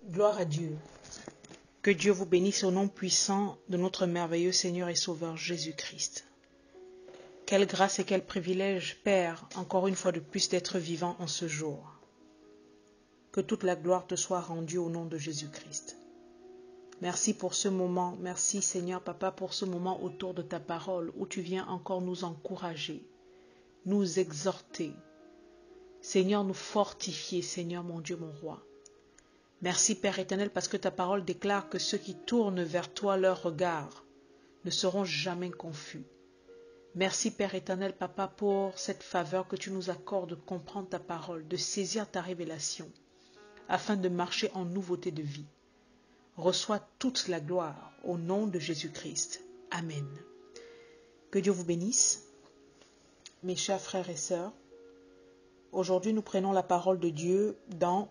Gloire à Dieu. Que Dieu vous bénisse au nom puissant de notre merveilleux Seigneur et Sauveur Jésus-Christ. Quelle grâce et quel privilège, Père, encore une fois de plus d'être vivant en ce jour. Que toute la gloire te soit rendue au nom de Jésus-Christ. Merci pour ce moment, merci Seigneur Papa pour ce moment autour de ta parole où tu viens encore nous encourager, nous exhorter. Seigneur, nous fortifier, Seigneur mon Dieu, mon roi. Merci Père éternel parce que ta parole déclare que ceux qui tournent vers toi leur regard ne seront jamais confus. Merci Père éternel Papa pour cette faveur que tu nous accordes de comprendre ta parole, de saisir ta révélation afin de marcher en nouveauté de vie. Reçois toute la gloire au nom de Jésus-Christ. Amen. Que Dieu vous bénisse, mes chers frères et sœurs. Aujourd'hui, nous prenons la parole de Dieu dans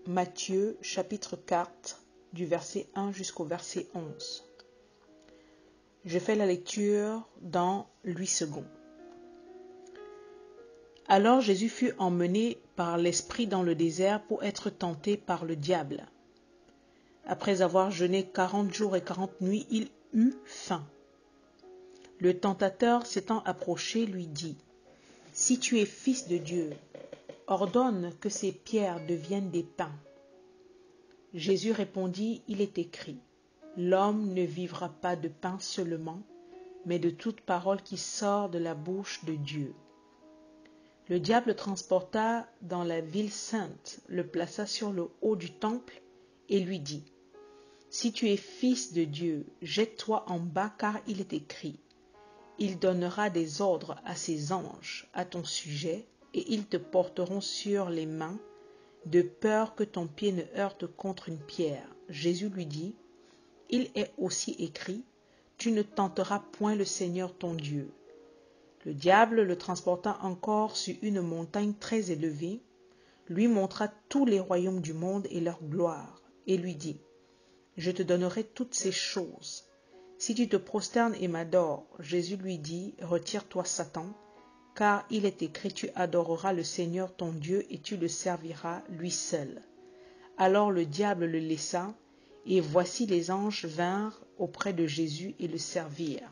Matthieu chapitre 4, du verset 1 jusqu'au verset 11. Je fais la lecture dans 8 secondes. Alors Jésus fut emmené par l'Esprit dans le désert pour être tenté par le diable. Après avoir jeûné 40 jours et 40 nuits, il eut faim. Le tentateur s'étant approché lui dit, « Si tu es fils de Dieu, ordonne que ces pierres deviennent des pains. » Jésus répondit, « Il est écrit, l'homme ne vivra pas de pain seulement, mais de toute parole qui sort de la bouche de Dieu. » Le diable le transporta dans la ville sainte, le plaça sur le haut du temple et lui dit, « Si tu es fils de Dieu, jette-toi en bas car il est écrit, il donnera des ordres à ses anges à ton sujet et ils te porteront sur les mains, de peur que ton pied ne heurte contre une pierre. » Jésus lui dit, « Il est aussi écrit, tu ne tenteras point le Seigneur ton Dieu. » Le diable le transporta encore sur une montagne très élevée, lui montra tous les royaumes du monde et leur gloire, et lui dit, « Je te donnerai toutes ces choses, si tu te prosternes et m'adores. » Jésus lui dit, « Retire-toi, Satan, car il est écrit, tu adoreras le Seigneur ton Dieu et tu le serviras lui seul. » Alors le diable le laissa, et voici les anges vinrent auprès de Jésus et le servirent.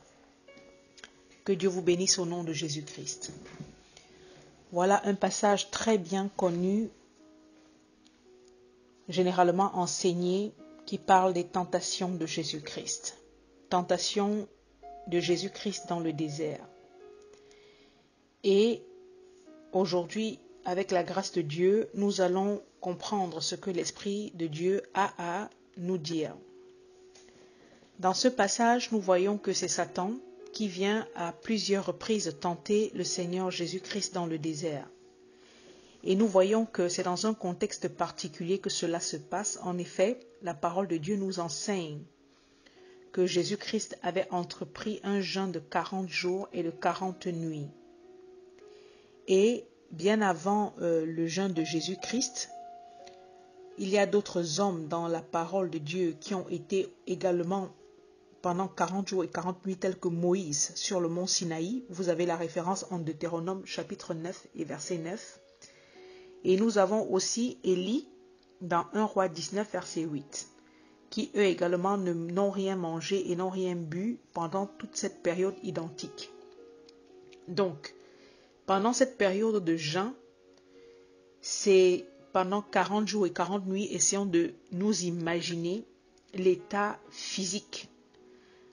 Que Dieu vous bénisse au nom de Jésus-Christ. Voilà un passage très bien connu, généralement enseigné, qui parle des tentations de Jésus-Christ. Tentation de Jésus-Christ dans le désert. Et aujourd'hui, avec la grâce de Dieu, nous allons comprendre ce que l'Esprit de Dieu a à nous dire. Dans ce passage, nous voyons que c'est Satan qui vient à plusieurs reprises tenter le Seigneur Jésus-Christ dans le désert. Et nous voyons que c'est dans un contexte particulier que cela se passe. En effet, la parole de Dieu nous enseigne que Jésus-Christ avait entrepris un jeûne de 40 jours et de 40 nuits. Et bien avant le jeûne de Jésus-Christ, il y a d'autres hommes dans la parole de Dieu qui ont été également pendant 40 jours et 40 nuits tels que Moïse sur le mont Sinaï. Vous avez la référence en Deutéronome chapitre 9 et verset 9. Et nous avons aussi Élie dans 1 Roi 19 verset 8, qui eux également n'ont rien mangé et n'ont rien bu pendant toute cette période identique. Donc, pendant cette période de jeûne, c'est pendant 40 jours et 40 nuits, essayons de nous imaginer l'état physique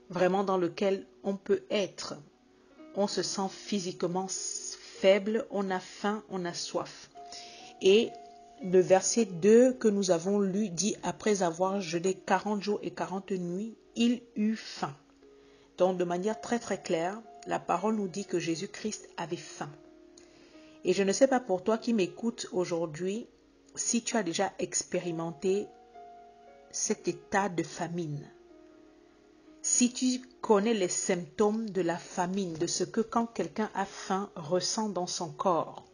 vraiment dans lequel on peut être. On se sent physiquement faible, on a faim, on a soif. Et le verset 2 que nous avons lu dit, après avoir jeûné 40 jours et 40 nuits, il eut faim. Donc de manière très très claire, la parole nous dit que Jésus-Christ avait faim. Et je ne sais pas pour toi qui m'écoutes aujourd'hui, si tu as déjà expérimenté cet état de famine. Si tu connais les symptômes de la famine, de ce que quand quelqu'un a faim ressent dans son corps.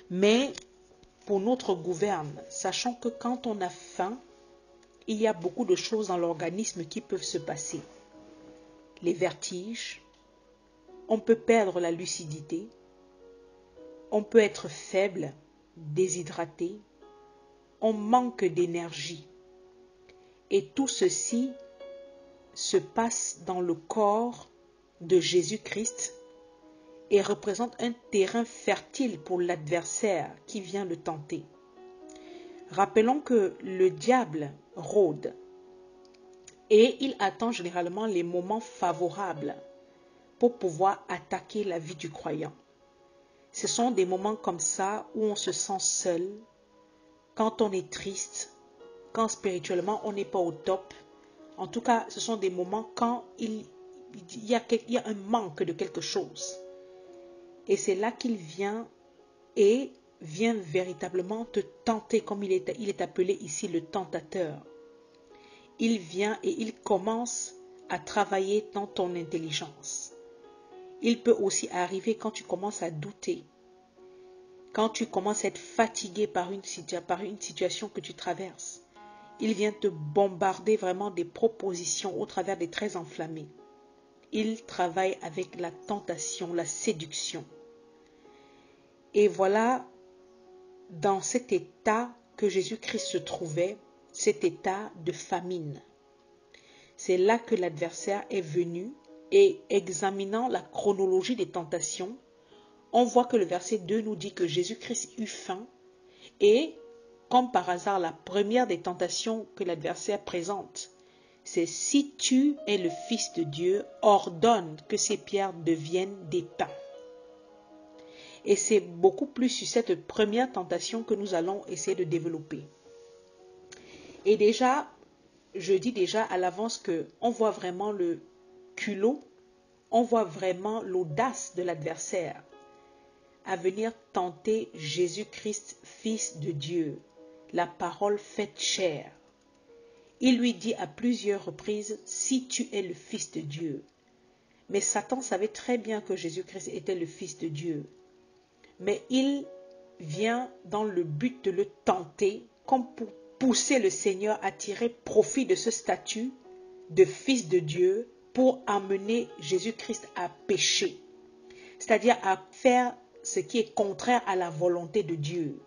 Mais pour notre gouverne, sachant que quand on a faim, il y a beaucoup de choses dans l'organisme qui peuvent se passer. Les vertiges, on peut perdre la lucidité, on peut être faible, déshydraté, on manque d'énergie. Et tout ceci se passe dans le corps de Jésus-Christ et représente un terrain fertile pour l'adversaire qui vient le tenter. Rappelons que le diable rôde et il attend généralement les moments favorables pour pouvoir attaquer la vie du croyant. Ce sont des moments comme ça où on se sent seul, quand on est triste, quand spirituellement on n'est pas au top. En tout cas, ce sont des moments quand il y a un manque de quelque chose. Et c'est là qu'il vient véritablement te tenter, comme il est appelé ici le tentateur. Il vient et il commence à travailler dans ton intelligence. Il peut aussi arriver quand tu commences à douter, quand tu commences à être fatigué par une situation que tu traverses. Il vient te bombarder vraiment des propositions au travers des traits enflammés. Il travaille avec la tentation, la séduction. Et voilà, dans cet état que Jésus-Christ se trouvait, cet état de famine. C'est là que l'adversaire est venu et examinant la chronologie des tentations, on voit que le verset 2 nous dit que Jésus-Christ eut faim et, comme par hasard, la première des tentations que l'adversaire présente, c'est si tu es le Fils de Dieu, ordonne que ces pierres deviennent des pains. Et c'est beaucoup plus sur cette première tentation que nous allons essayer de développer. Et déjà, je dis déjà à l'avance qu'on voit vraiment le culot, on voit vraiment l'audace de l'adversaire à venir tenter Jésus-Christ, Fils de Dieu, la parole faite chair. Il lui dit à plusieurs reprises, si tu es le Fils de Dieu. Mais Satan savait très bien que Jésus-Christ était le Fils de Dieu. Mais il vient dans le but de le tenter, comme pour pousser le Seigneur à tirer profit de ce statut de Fils de Dieu pour amener Jésus-Christ à pécher, c'est-à-dire à faire ce qui est contraire à la volonté de Dieu,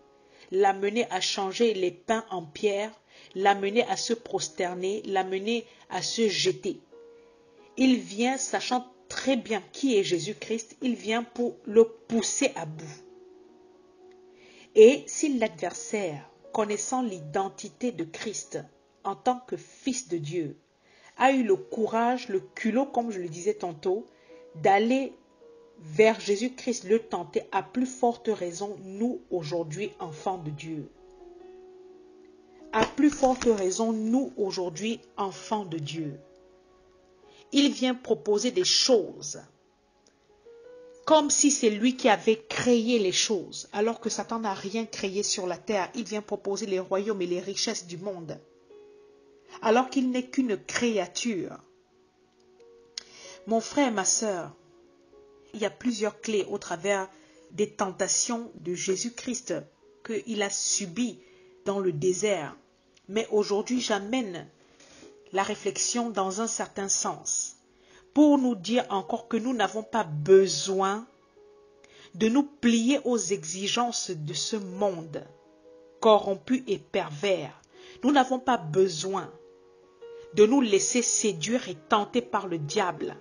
l'amener à changer les pains en pierre, l'amener à se prosterner, l'amener à se jeter. Il vient, sachant très bien qui est Jésus-Christ, il vient pour le pousser à bout. Et si l'adversaire, connaissant l'identité de Christ en tant que Fils de Dieu, a eu le courage, le culot, comme je le disais tantôt, d'aller vers Jésus-Christ le tenter, à plus forte raison, nous aujourd'hui, enfants de Dieu. À plus forte raison, nous aujourd'hui, enfants de Dieu. Il vient proposer des choses, comme si c'est lui qui avait créé les choses, alors que Satan n'a rien créé sur la terre. Il vient proposer les royaumes et les richesses du monde, alors qu'il n'est qu'une créature. Mon frère et ma sœur, il y a plusieurs clés au travers des tentations de Jésus-Christ qu'il a subies dans le désert. Mais aujourd'hui, j'amène la réflexion dans un certain sens pour nous dire encore que nous n'avons pas besoin de nous plier aux exigences de ce monde corrompu et pervers. Nous n'avons pas besoin de nous laisser séduire et tenter par le diable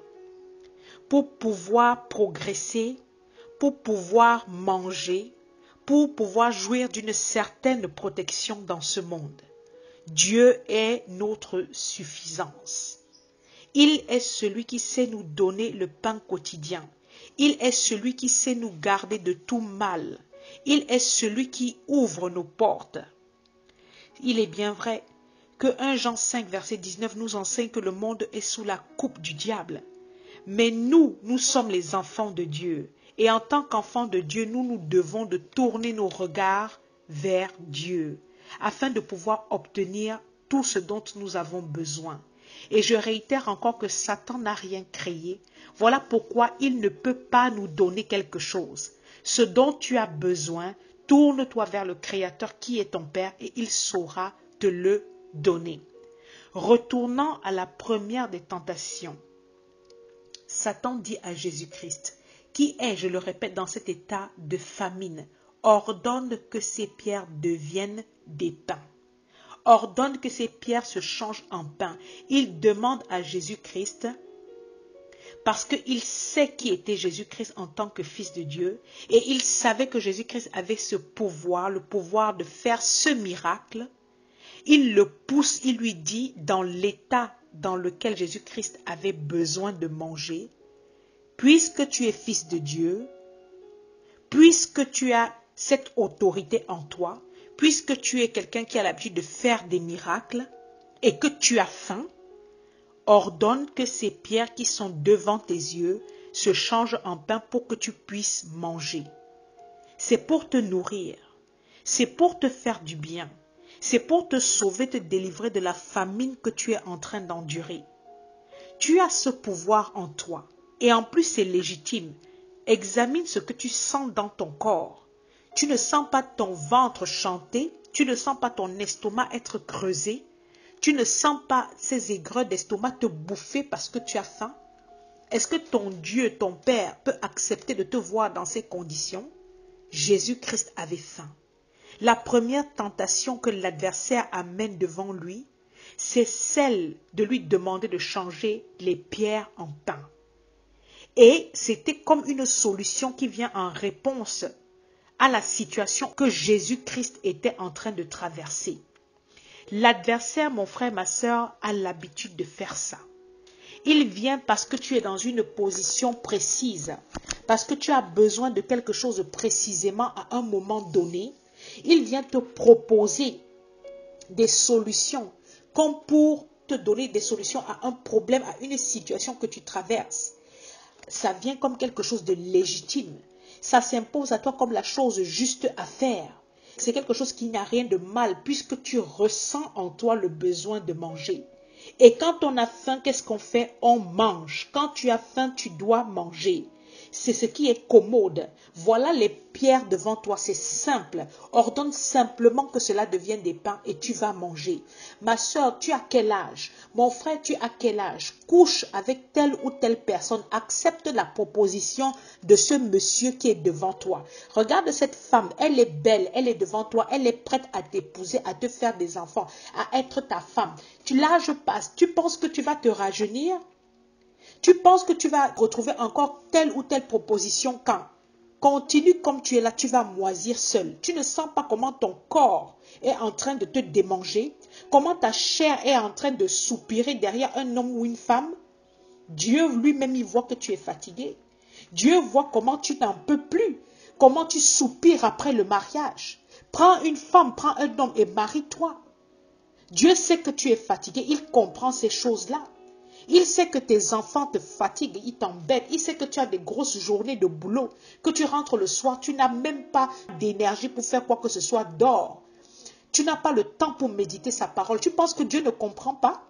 pour pouvoir progresser, pour pouvoir manger, pour pouvoir jouir d'une certaine protection dans ce monde. Dieu est notre suffisance. Il est celui qui sait nous donner le pain quotidien. Il est celui qui sait nous garder de tout mal. Il est celui qui ouvre nos portes. Il est bien vrai que 1 Jean 5, verset 19 nous enseigne que le monde est sous la coupe du diable. Mais nous sommes les enfants de Dieu. Et en tant qu'enfants de Dieu, nous devons de tourner nos regards vers Dieu, afin de pouvoir obtenir tout ce dont nous avons besoin. Et je réitère encore que Satan n'a rien créé. Voilà pourquoi il ne peut pas nous donner quelque chose. Ce dont tu as besoin, tourne-toi vers le Créateur qui est ton Père et il saura te le donner. Retournant à la première des tentations, Satan dit à Jésus-Christ, qui est, je le répète, dans cet état de famine, ordonne que ces pierres deviennent des pains. Ordonne que ces pierres se changent en pain. Il demande à Jésus-Christ, parce qu'il sait qui était Jésus-Christ en tant que Fils de Dieu, et il savait que Jésus-Christ avait ce pouvoir, le pouvoir de faire ce miracle. Il le pousse, il lui dit, dans l'état dans lequel Jésus-Christ avait besoin de manger, puisque tu es Fils de Dieu, puisque tu as cette autorité en toi, puisque tu es quelqu'un qui a l'habitude de faire des miracles et que tu as faim, ordonne que ces pierres qui sont devant tes yeux se changent en pain pour que tu puisses manger. C'est pour te nourrir, c'est pour te faire du bien, c'est pour te sauver, te délivrer de la famine que tu es en train d'endurer. Tu as ce pouvoir en toi et en plus c'est légitime. Examine ce que tu sens dans ton corps. Tu ne sens pas ton ventre chanter, tu ne sens pas ton estomac être creusé, tu ne sens pas ces aigreurs d'estomac te bouffer parce que tu as faim. Est-ce que ton Dieu, ton Père, peut accepter de te voir dans ces conditions? Jésus-Christ avait faim. La première tentation que l'adversaire amène devant lui, c'est celle de lui demander de changer les pierres en pain. Et c'était comme une solution qui vient en réponse à la situation que Jésus-Christ était en train de traverser. L'adversaire, mon frère, ma sœur, a l'habitude de faire ça. Il vient parce que tu es dans une position précise, parce que tu as besoin de quelque chose précisément à un moment donné. Il vient te proposer des solutions, comme pour te donner des solutions à un problème, à une situation que tu traverses. Ça vient comme quelque chose de légitime. Ça s'impose à toi comme la chose juste à faire. C'est quelque chose qui n'a rien de mal puisque tu ressens en toi le besoin de manger. Et quand on a faim, qu'est-ce qu'on fait? On mange. Quand tu as faim, tu dois manger. C'est ce qui est commode. Voilà les pierres devant toi, c'est simple. Ordonne simplement que cela devienne des pains et tu vas manger. Ma soeur, tu as quel âge? Mon frère, tu as quel âge? Couche avec telle ou telle personne. Accepte la proposition de ce monsieur qui est devant toi. Regarde cette femme, elle est belle, elle est devant toi, elle est prête à t'épouser, à te faire des enfants, à être ta femme. L'âge passe, tu penses que tu vas te rajeunir? Tu penses que tu vas retrouver encore telle ou telle proposition quand? Continue comme tu es là, tu vas moisir seul. Tu ne sens pas comment ton corps est en train de te démanger, comment ta chair est en train de soupirer derrière un homme ou une femme. Dieu lui-même, il voit que tu es fatigué. Dieu voit comment tu n'en peux plus, comment tu soupires après le mariage. Prends une femme, prends un homme et marie-toi. Dieu sait que tu es fatigué, il comprend ces choses-là. Il sait que tes enfants te fatiguent, ils t'embêtent. Il sait que tu as des grosses journées de boulot, que tu rentres le soir, tu n'as même pas d'énergie pour faire quoi que ce soit, dors. Tu n'as pas le temps pour méditer sa parole. Tu penses que Dieu ne comprend pas?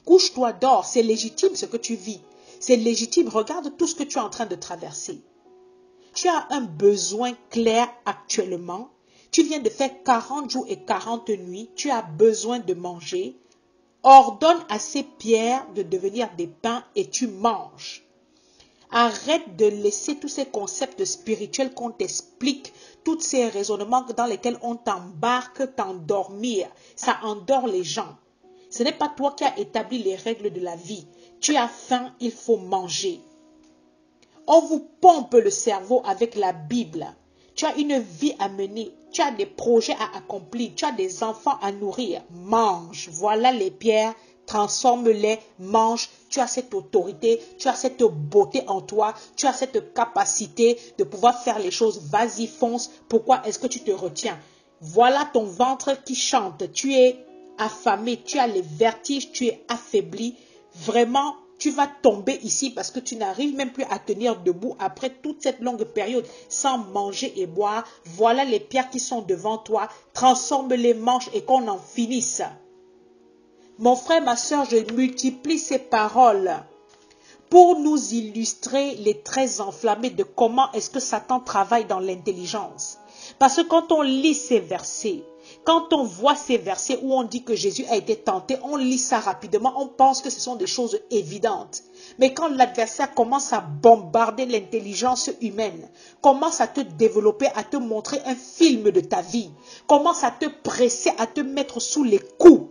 Couche-toi, dors. C'est légitime ce que tu vis. C'est légitime. Regarde tout ce que tu es en train de traverser. Tu as un besoin clair actuellement. Tu viens de faire 40 jours et 40 nuits. Tu as besoin de manger. Ordonne à ces pierres de devenir des pains et tu manges. Arrête de laisser tous ces concepts spirituels qu'on t'explique, tous ces raisonnements dans lesquels on t'embarque, t'endormir. Ça endort les gens. Ce n'est pas toi qui as établi les règles de la vie. Tu as faim, il faut manger. On vous pompe le cerveau avec la Bible. Tu as une vie à mener. Tu as des projets à accomplir. Tu as des enfants à nourrir. Mange. Voilà les pierres. Transforme-les. Mange. Tu as cette autorité. Tu as cette beauté en toi. Tu as cette capacité de pouvoir faire les choses. Vas-y, fonce. Pourquoi est-ce que tu te retiens? Voilà ton ventre qui chante. Tu es affamé. Tu as les vertiges. Tu es affaibli. Vraiment, tu vas tomber ici parce que tu n'arrives même plus à tenir debout après toute cette longue période sans manger et boire. Voilà les pierres qui sont devant toi. Transforme-les, mange et qu'on en finisse. Mon frère, ma soeur, je multiplie ces paroles pour nous illustrer les traits enflammés de comment est-ce que Satan travaille dans l'intelligence. Parce que quand on lit ces versets, Quand on voit ces versets où on dit que Jésus a été tenté, on lit ça rapidement, on pense que ce sont des choses évidentes. Mais quand l'adversaire commence à bombarder l'intelligence humaine, commence à te développer, à te montrer un film de ta vie, commence à te presser, à te mettre sous les coups,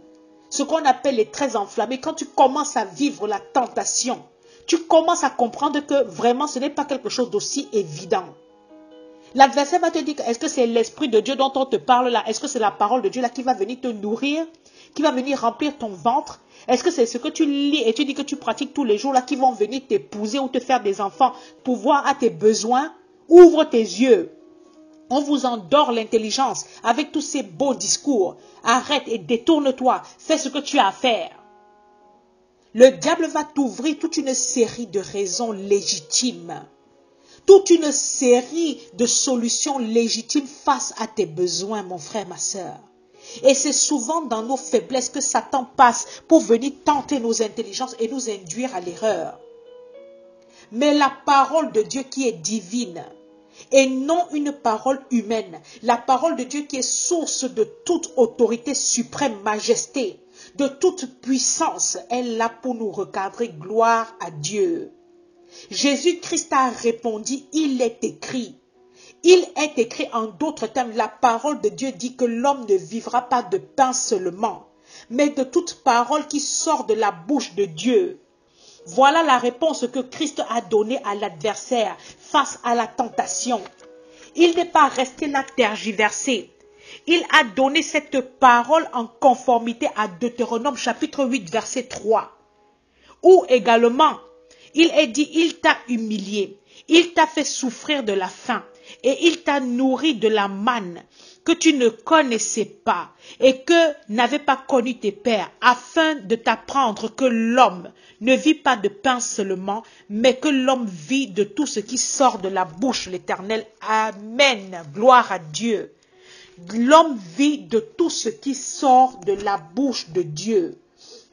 ce qu'on appelle les traits enflammés, quand tu commences à vivre la tentation, tu commences à comprendre que vraiment ce n'est pas quelque chose d'aussi évident. L'adversaire va te dire, est-ce que c'est l'Esprit de Dieu dont on te parle là? Est-ce que c'est la parole de Dieu là qui va venir te nourrir, qui va venir remplir ton ventre? Est-ce que c'est ce que tu lis et tu dis que tu pratiques tous les jours là qui vont venir t'épouser ou te faire des enfants pour voir à tes besoins? Ouvre tes yeux. On vous endort l'intelligence avec tous ces beaux discours. Arrête et détourne-toi. Fais ce que tu as à faire. Le diable va t'ouvrir toute une série de raisons légitimes. Toute une série de solutions légitimes face à tes besoins, mon frère, ma soeur. Et c'est souvent dans nos faiblesses que Satan passe pour venir tenter nos intelligences et nous induire à l'erreur. Mais la parole de Dieu qui est divine, et non une parole humaine, la parole de Dieu qui est source de toute autorité suprême, majesté, de toute puissance, est là pour nous recadrer. Gloire à Dieu. Jésus-Christ a répondu, il est écrit. Il est écrit en d'autres termes, la parole de Dieu dit que l'homme ne vivra pas de pain seulement, mais de toute parole qui sort de la bouche de Dieu. Voilà la réponse que Christ a donnée à l'adversaire face à la tentation. Il n'est pas resté là tergiversé. Il a donné cette parole en conformité à Deutéronome chapitre 8 verset 3. Où également, il est dit, il t'a humilié, il t'a fait souffrir de la faim et il t'a nourri de la manne que tu ne connaissais pas et que n'avaient pas connu tes pères, afin de t'apprendre que l'homme ne vit pas de pain seulement, mais que l'homme vit de tout ce qui sort de la bouche de l'Éternel. Amen. Gloire à Dieu. L'homme vit de tout ce qui sort de la bouche de Dieu.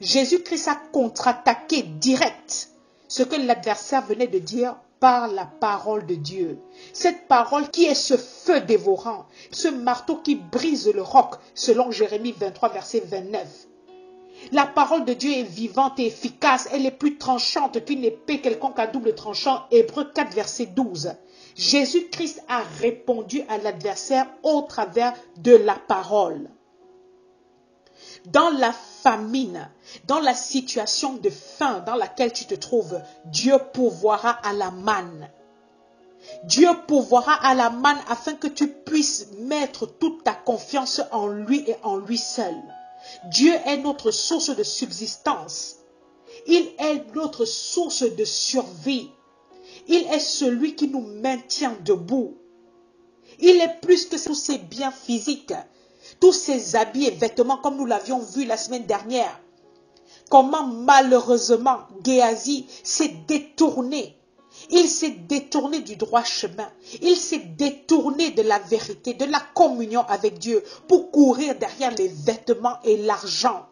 Jésus-Christ a contre-attaqué direct ce que l'adversaire venait de dire par la parole de Dieu. Cette parole qui est ce feu dévorant, ce marteau qui brise le roc, selon Jérémie 23, verset 29. La parole de Dieu est vivante et efficace, elle est plus tranchante qu'une épée quelconque à double tranchant. Hébreux 4, verset 12. Jésus-Christ a répondu à l'adversaire au travers de la parole. Dans la famine, dans la situation de faim dans laquelle tu te trouves, Dieu pourvoira à la manne. Dieu pourvoira à la manne afin que tu puisses mettre toute ta confiance en lui et en lui seul. Dieu est notre source de subsistance. Il est notre source de survie. Il est celui qui nous maintient debout. Il est plus que tous ces biens physiques, tous ces habits et vêtements comme nous l'avions vu la semaine dernière. Comment malheureusement Géasi s'est détourné. Il s'est détourné du droit chemin. Il s'est détourné de la vérité, de la communion avec Dieu pour courir derrière les vêtements et l'argent,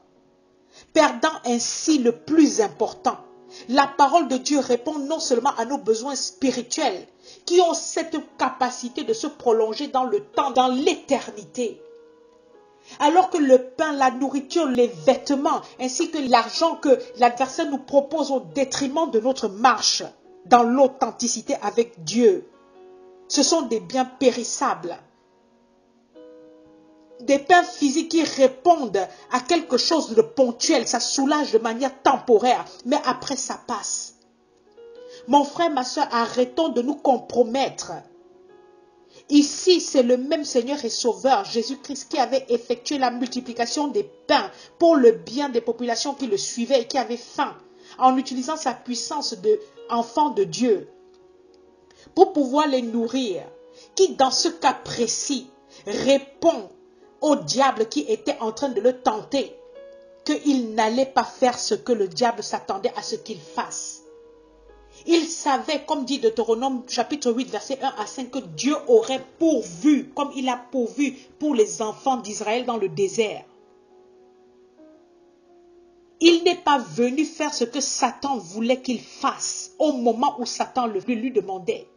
perdant ainsi le plus important. La parole de Dieu répond non seulement à nos besoins spirituels qui ont cette capacité de se prolonger dans le temps, dans l'éternité. Alors que le pain, la nourriture, les vêtements, ainsi que l'argent que l'adversaire nous propose au détriment de notre marche dans l'authenticité avec Dieu, ce sont des biens périssables. Des pains physiques qui répondent à quelque chose de ponctuel, ça soulage de manière temporaire, mais après ça passe. Mon frère, ma soeur, arrêtons de nous compromettre. Ici, c'est le même Seigneur et Sauveur, Jésus-Christ, qui avait effectué la multiplication des pains pour le bien des populations qui le suivaient et qui avaient faim, en utilisant sa puissance d'enfant de Dieu, pour pouvoir les nourrir, qui dans ce cas précis répond au diable qui était en train de le tenter, qu'il n'allait pas faire ce que le diable s'attendait à ce qu'il fasse. Il savait, comme dit Deutéronome chapitre 8, verset 1 à 5, que Dieu aurait pourvu, comme il a pourvu pour les enfants d'Israël dans le désert. Il n'est pas venu faire ce que Satan voulait qu'il fasse au moment où Satan le lui demandait.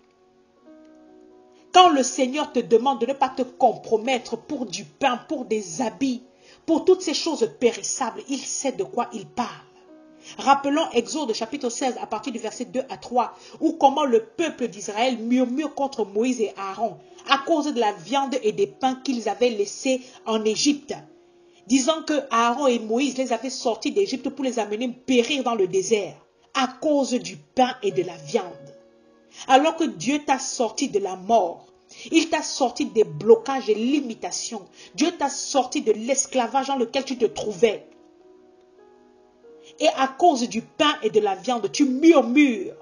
Quand le Seigneur te demande de ne pas te compromettre pour du pain, pour des habits, pour toutes ces choses périssables, il sait de quoi il parle. Rappelons Exode chapitre 16 à partir du verset 2 à 3, où comment le peuple d'Israël murmure contre Moïse et Aaron à cause de la viande et des pains qu'ils avaient laissés en Égypte, disant que Aaron et Moïse les avaient sortis d'Égypte pour les amener périr dans le désert à cause du pain et de la viande. Alors que Dieu t'a sorti de la mort, il t'a sorti des blocages et limitations. Dieu t'a sorti de l'esclavage dans lequel tu te trouvais. Et à cause du pain et de la viande, tu murmures.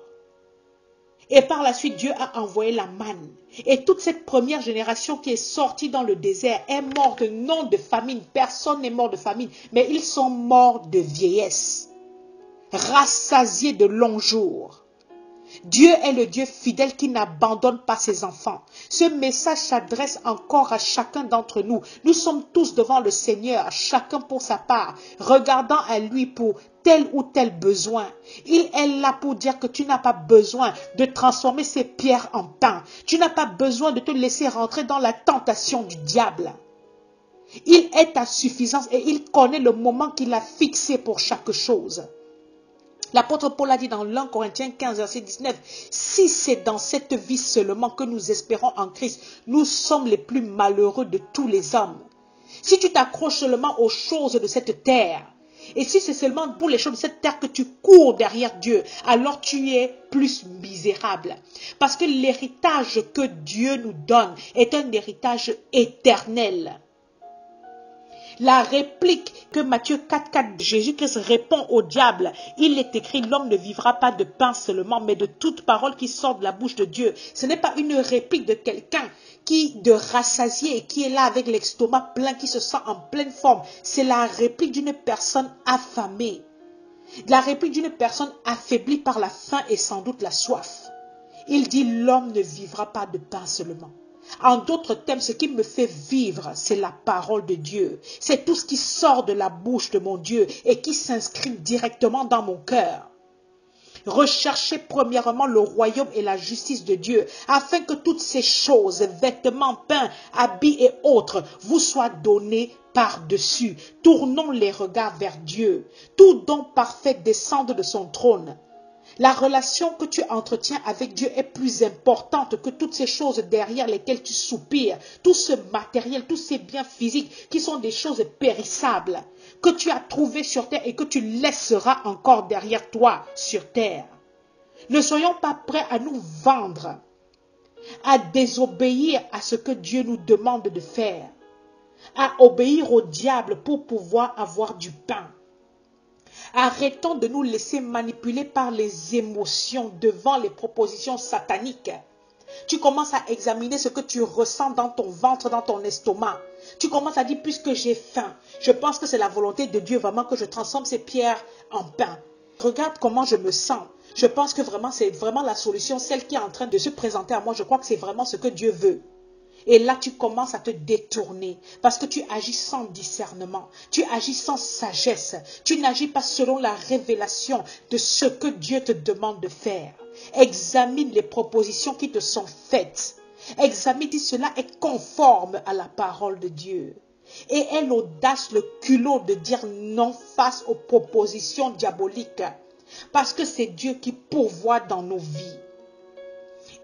Et par la suite, Dieu a envoyé la manne. Et toute cette première génération qui est sortie dans le désert est morte non de famine. Personne n'est mort de famine. Mais ils sont morts de vieillesse. Rassasiés de longs jours. Dieu est le Dieu fidèle qui n'abandonne pas ses enfants. Ce message s'adresse encore à chacun d'entre nous. Nous sommes tous devant le Seigneur, chacun pour sa part, regardant à lui pour tel ou tel besoin. Il est là pour dire que tu n'as pas besoin de transformer ces pierres en pain. Tu n'as pas besoin de te laisser rentrer dans la tentation du diable. Il est ta suffisance et il connaît le moment qu'il a fixé pour chaque chose. L'apôtre Paul a dit dans 1 Corinthiens 15, verset 19, « Si c'est dans cette vie seulement que nous espérons en Christ, nous sommes les plus malheureux de tous les hommes. » Si tu t'accroches seulement aux choses de cette terre, et si c'est seulement pour les choses de cette terre que tu cours derrière Dieu, alors tu es plus misérable. Parce que l'héritage que Dieu nous donne est un héritage éternel. La réplique que Matthieu 4,4, Jésus-Christ répond au diable, il est écrit, l'homme ne vivra pas de pain seulement, mais de toute parole qui sort de la bouche de Dieu. Ce n'est pas une réplique de quelqu'un de rassasié, qui est là avec l'estomac plein, qui se sent en pleine forme. C'est la réplique d'une personne affamée. La réplique d'une personne affaiblie par la faim et sans doute la soif. Il dit, l'homme ne vivra pas de pain seulement. En d'autres termes, ce qui me fait vivre, c'est la parole de Dieu. C'est tout ce qui sort de la bouche de mon Dieu et qui s'inscrit directement dans mon cœur. Recherchez premièrement le royaume et la justice de Dieu, afin que toutes ces choses, vêtements, pain, habits et autres, vous soient donnés par-dessus. Tournons les regards vers Dieu. Tout don parfait descend de son trône. La relation que tu entretiens avec Dieu est plus importante que toutes ces choses derrière lesquelles tu soupires, tout ce matériel, tous ces biens physiques qui sont des choses périssables que tu as trouvées sur terre et que tu laisseras encore derrière toi sur terre. Ne soyons pas prêts à nous vendre, à désobéir à ce que Dieu nous demande de faire, à obéir au diable pour pouvoir avoir du pain. Arrêtons de nous laisser manipuler par les émotions devant les propositions sataniques. Tu commences à examiner ce que tu ressens dans ton ventre, dans ton estomac. Tu commences à dire, puisque j'ai faim, je pense que c'est la volonté de Dieu vraiment que je transforme ces pierres en pain. Regarde comment je me sens. Je pense que vraiment c'est vraiment la solution, celle qui est en train de se présenter à moi. Je crois que c'est vraiment ce que Dieu veut. Et là, tu commences à te détourner parce que tu agis sans discernement, tu agis sans sagesse, tu n'agis pas selon la révélation de ce que Dieu te demande de faire. Examine les propositions qui te sont faites. Examine si cela est conforme à la parole de Dieu. Et aie l'audace, le culot de dire non face aux propositions diaboliques. Parce que c'est Dieu qui pourvoit dans nos vies.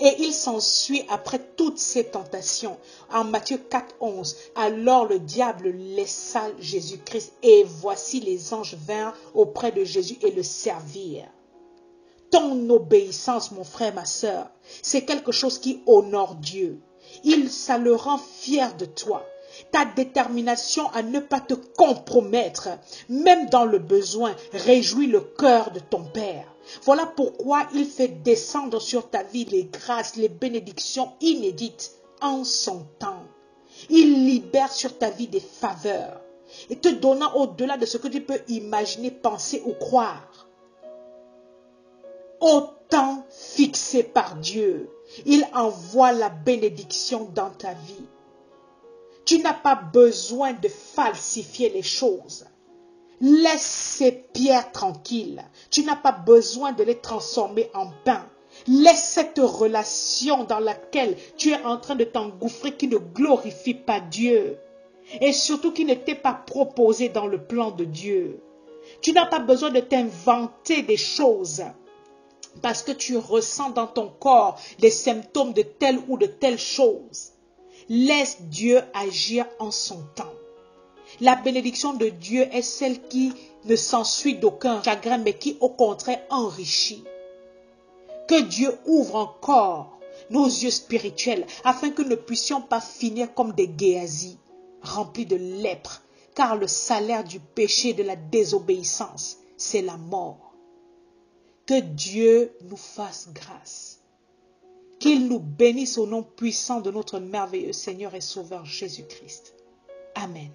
Et il s'ensuit après toutes ces tentations. En Matthieu 4, 11, alors le diable laissa Jésus-Christ et voici les anges vinrent auprès de Jésus et le servirent. Ton obéissance, mon frère, ma sœur, c'est quelque chose qui honore Dieu. Ça le rend fier de toi. Ta détermination à ne pas te compromettre, même dans le besoin, réjouit le cœur de ton Père. Voilà pourquoi il fait descendre sur ta vie les grâces, les bénédictions inédites en son temps. Il libère sur ta vie des faveurs et te donnant au-delà de ce que tu peux imaginer, penser ou croire. Au temps fixé par Dieu, il envoie la bénédiction dans ta vie. Tu n'as pas besoin de falsifier les choses. Laisse ces pierres tranquilles. Tu n'as pas besoin de les transformer en pain. Laisse cette relation dans laquelle tu es en train de t'engouffrer qui ne glorifie pas Dieu et surtout qui ne t'est pas proposé dans le plan de Dieu. Tu n'as pas besoin de t'inventer des choses parce que tu ressens dans ton corps les symptômes de telle ou de telle chose. Laisse Dieu agir en son temps. La bénédiction de Dieu est celle qui ne s'ensuit d'aucun chagrin, mais qui au contraire enrichit. Que Dieu ouvre encore nos yeux spirituels afin que nous ne puissions pas finir comme des Géasis, remplis de lèpre, car le salaire du péché et de la désobéissance, c'est la mort. Que Dieu nous fasse grâce. Qu'il nous bénisse au nom puissant de notre merveilleux Seigneur et Sauveur Jésus-Christ. Amen.